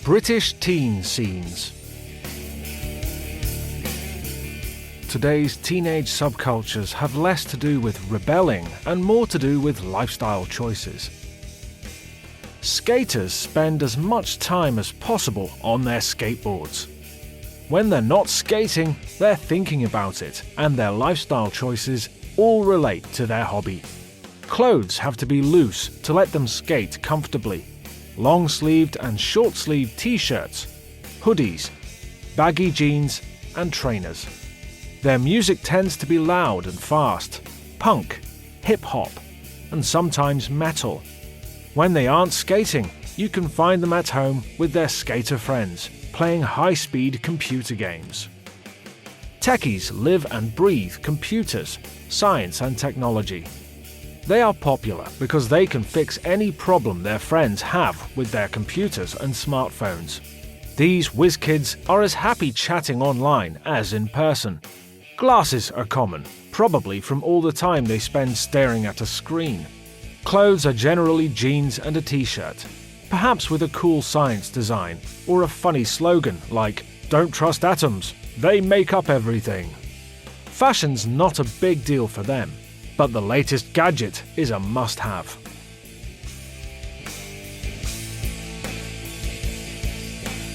British teen scenes. Today's teenage subcultures have less to do with rebelling and more to do with lifestyle choices. Skaters spend as much time as possible on their skateboards. When they're not skating, they're thinking about it, and their lifestyle choices all relate to their hobby. Clothes have to be loose to let them skate comfortably. Long-sleeved and short-sleeved t-shirts, hoodies, baggy jeans, and trainers. Their music tends to be loud and fast, punk, hip-hop, and sometimes metal. When they aren't skating, you can find them at home with their skater friends, playing high-speed computer games. Techies live and breathe computers, science and technology. They are popular because they can fix any problem their friends have with their computers and smartphones. These whiz kids are as happy chatting online as in person. Glasses are common, probably from all the time they spend staring at a screen. Clothes are generally jeans and a t-shirt, perhaps with a cool science design or a funny slogan like, "Don't trust atoms, they make up everything." Fashion's not a big deal for them, but the latest gadget is a must-have.